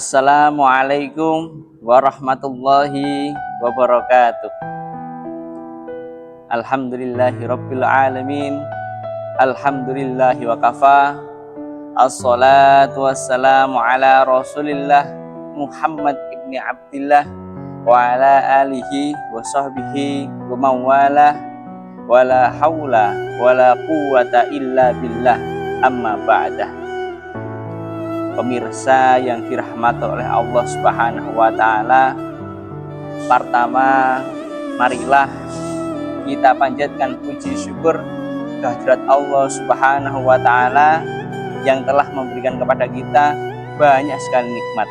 Assalamualaikum warahmatullahi wabarakatuh. Alhamdulillahi rabbil alamin. Alhamdulillahi wa kafa. Assalatu wassalamu ala rasulillah Muhammad ibni Abdillah wa ala alihi wa sahbihi wa mawalah. Wala hawla wala quwata illa billah, amma ba'dah. Pemirsa yang dirahmati oleh Allah Subhanahu wa Ta'ala, pertama, marilah kita panjatkan puji syukur kehadirat Allah Subhanahu wa Ta'ala yang telah memberikan kepada kita banyak sekali nikmat.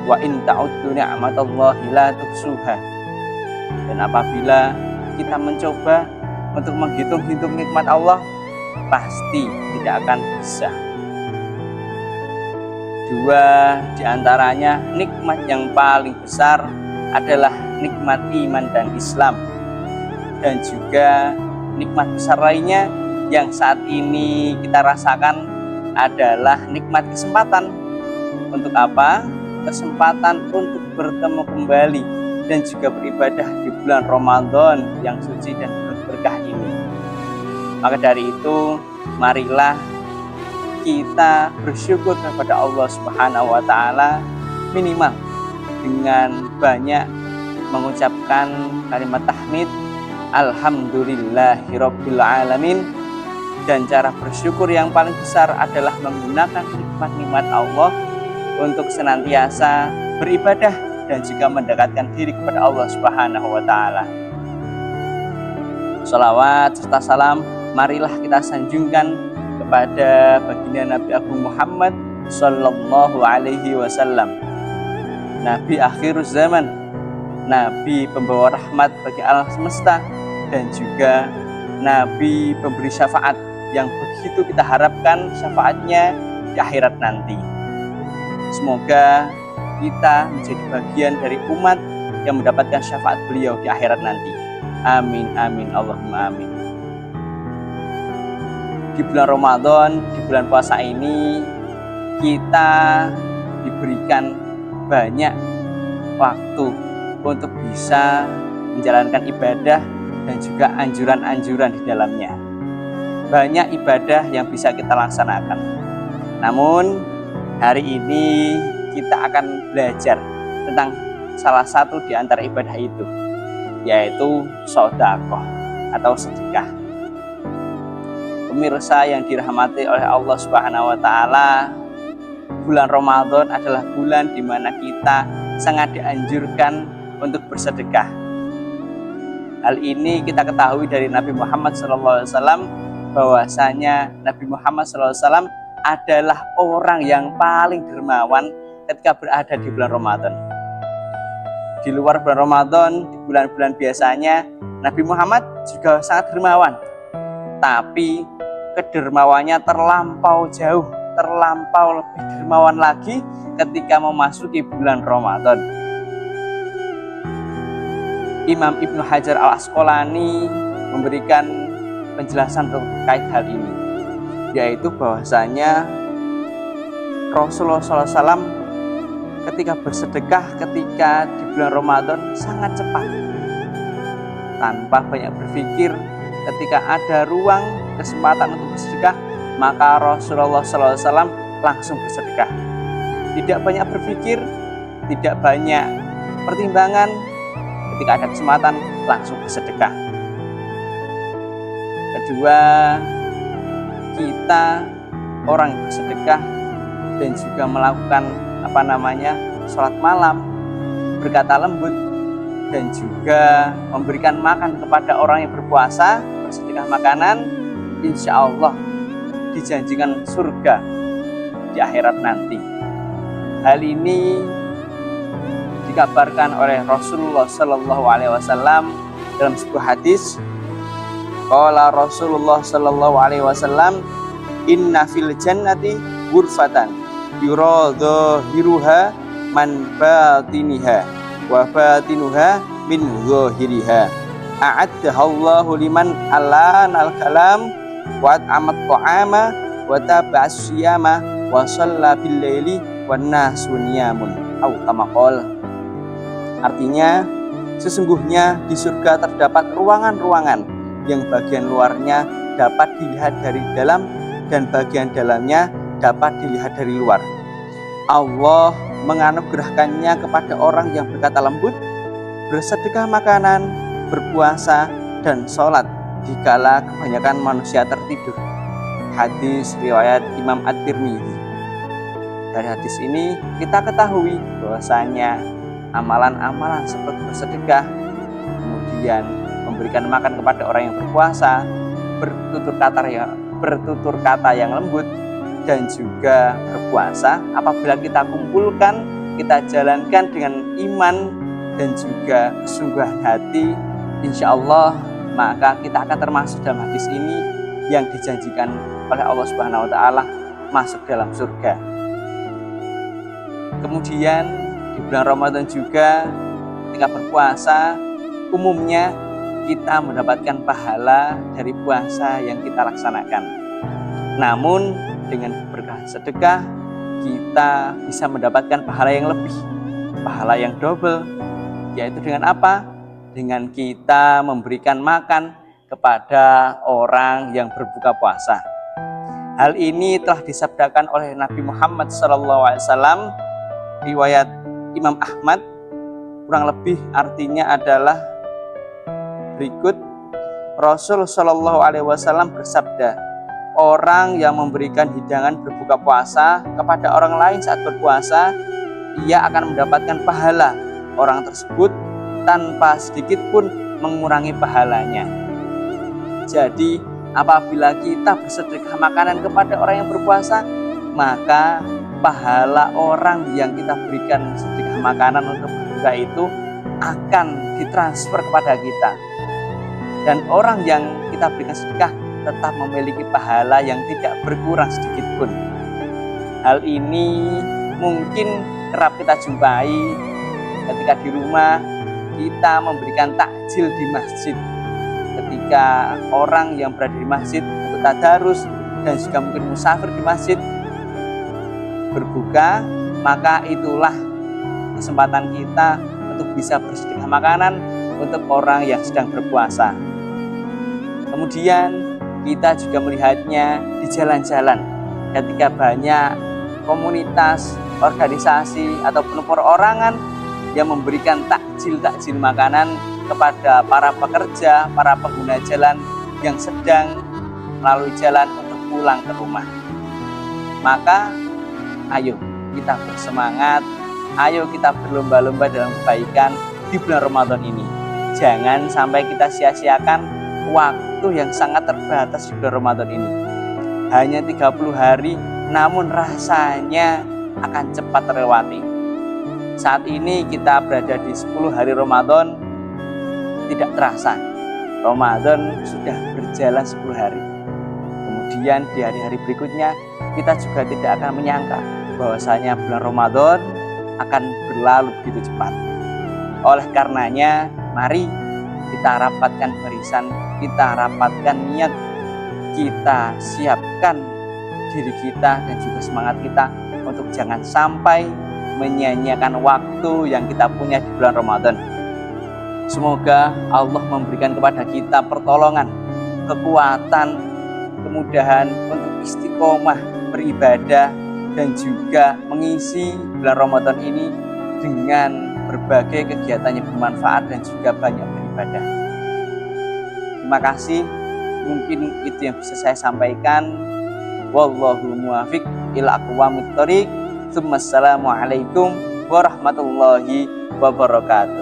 Wa in ta'uddu ni'matallahi la tuhsuha. Dan apabila kita mencoba untuk menghitung-hitung nikmat Allah, pasti tidak akan bisa. Dua di antaranya nikmat yang paling besar adalah nikmat iman dan Islam, dan juga nikmat besar lainnya yang saat ini kita rasakan adalah nikmat kesempatan. Untuk apa? Kesempatan untuk bertemu kembali dan juga beribadah di bulan Ramadan yang suci dan berkah ini. Maka dari itu, marilah kita bersyukur kepada Allah Subhanahu wa Ta'ala, minimal dengan banyak mengucapkan kalimat tahmid Alhamdulillahirabbil alamin. Dan cara bersyukur yang paling besar adalah menggunakan nikmat-nikmat Allah untuk senantiasa beribadah dan juga mendekatkan diri kepada Allah Subhanahu wa Ta'ala. Shalawat serta salam marilah kita sanjungkan kepada baginda Nabi Agung Muhammad Sallallahu Alaihi Wasallam, Nabi akhir zaman, Nabi pembawa rahmat bagi alam semesta, dan juga Nabi pemberi syafaat yang begitu kita harapkan syafaatnya di akhirat nanti. Semoga kita menjadi bagian dari umat yang mendapatkan syafaat beliau di akhirat nanti. Amin amin Allahumma amin. Di bulan Ramadan, di bulan puasa ini, kita diberikan banyak waktu untuk bisa menjalankan ibadah dan juga anjuran-anjuran di dalamnya. Banyak ibadah yang bisa kita laksanakan. Namun, hari ini kita akan belajar tentang salah satu di antara ibadah itu, yaitu sedekah atau sedekah. Pemirsa yang dirahmati oleh Allah Subhanahu wa Ta'ala, bulan Ramadan adalah bulan di mana kita sangat dianjurkan untuk bersedekah. Hal ini kita ketahui dari Nabi Muhammad SAW, bahwasanya Nabi Muhammad SAW adalah orang yang paling dermawan ketika berada di bulan Ramadan. Di luar bulan Ramadan, di bulan-bulan biasanya, Nabi Muhammad juga sangat dermawan. Tapi kedermawannya terlampau jauh, terlampau lebih dermawan lagi ketika memasuki bulan Ramadan. Imam Ibnu Hajar al-Asqalani memberikan penjelasan terkait hal ini, yaitu bahwasanya Rasulullah SAW ketika bersedekah ketika di bulan Ramadan sangat cepat, tanpa banyak berpikir. Ketika ada ruang kesempatan untuk bersedekah, maka Rasulullah SAW langsung bersedekah. Tidak banyak berpikir, tidak banyak pertimbangan. Ketika ada kesempatan, langsung bersedekah. Kedua, kita orang bersedekah dan juga melakukan sholat malam, berkata lembut, dan juga memberikan makan kepada orang yang berpuasa, bersedekah makanan, insya Allah dijanjikan surga di akhirat nanti. Hal ini dikabarkan oleh Rasulullah Sallallahu Alaihi Wasallam dalam sebuah hadis. Qala Rasulullah Sallallahu Alaihi Wasallam, inna fil jannati ghurfatan yurada hiruha man batiniha wa batinuha min zahiriha. A'addahallahu liman alana al-kalam wa at'amat ta'ama wa taba'as siyama wa shalla bil laili wannasu niyamun au kama qala. Artinya, sesungguhnya di surga terdapat ruangan-ruangan yang bagian luarnya dapat dilihat dari dalam dan bagian dalamnya dapat dilihat dari luar. Allah menganugerahkannya kepada orang yang berkata lembut, bersedekah makanan, berpuasa, dan sholat dikala kebanyakan manusia tertidur. Hadis riwayat Imam At-Tirmidzi. Dari hadis ini kita ketahui bahwasanya amalan-amalan seperti bersedekah, kemudian memberikan makan kepada orang yang berpuasa, bertutur kata yang lembut, dan juga berpuasa, apabila kita kumpulkan, kita jalankan dengan iman dan juga kesungguhan hati, insya Allah maka kita akan termasuk dalam hadis ini yang dijanjikan oleh Allah Subhanahu wa Ta'ala masuk dalam surga. Kemudian di bulan Ramadan juga ketika berpuasa, umumnya kita mendapatkan pahala dari puasa yang kita laksanakan. Namun dengan berkah sedekah kita bisa mendapatkan pahala yang lebih, pahala yang double, yaitu dengan apa? Dengan kita memberikan makan kepada orang yang berbuka puasa. Hal ini telah disabdakan oleh Nabi Muhammad SAW, riwayat Imam Ahmad, kurang lebih artinya adalah berikut. Rasul SAW bersabda, orang yang memberikan hidangan berbuka puasa kepada orang lain saat berpuasa, ia akan mendapatkan pahala orang tersebut tanpa sedikit pun mengurangi pahalanya. Jadi apabila kita bersedekah makanan kepada orang yang berpuasa, maka pahala orang yang kita berikan sedekah makanan untuk berbuka itu akan ditransfer kepada kita. Dan orang yang kita berikan sedekah tetap memiliki pahala yang tidak berkurang sedikit pun. Hal ini mungkin kerap kita jumpai ketika di rumah kita memberikan takjil di masjid. Ketika orang yang berada di masjid untuk tadarus dan juga mungkin musafir di masjid berbuka, maka itulah kesempatan kita untuk bisa bersedekah makanan untuk orang yang sedang berpuasa. Kemudian kita juga melihatnya di jalan-jalan ketika banyak komunitas, organisasi ataupun perorangan yang memberikan takjil makanan kepada para pekerja, para pengguna jalan yang sedang melalui jalan untuk pulang ke rumah. Maka ayo kita bersemangat, ayo kita berlomba-lomba dalam kebaikan di bulan Ramadan ini. Jangan sampai kita sia-siakan waktu yang sangat terbatas di bulan Ramadan ini. Hanya 30 hari, namun rasanya akan cepat terlewati. Saat ini kita berada di 10 hari Ramadan, tidak terasa Ramadan sudah berjalan 10 hari. Kemudian di hari-hari berikutnya kita juga tidak akan menyangka bahwasanya bulan Ramadan akan berlalu begitu cepat. Oleh karenanya, mari kita rapatkan barisan, kita rapatkan niat, kita siapkan diri kita dan juga semangat kita untuk jangan sampai menyia-nyiakan waktu yang kita punya di bulan Ramadan. Semoga Allah memberikan kepada kita pertolongan, kekuatan, kemudahan untuk istiqomah beribadah dan juga mengisi bulan Ramadan ini dengan berbagai kegiatan yang bermanfaat dan juga banyak beribadah. Terima kasih, mungkin itu yang bisa saya sampaikan. Wallahu muwaffiq ila aqwamit thoriq. Assalamualaikum warahmatullahi wabarakatuh.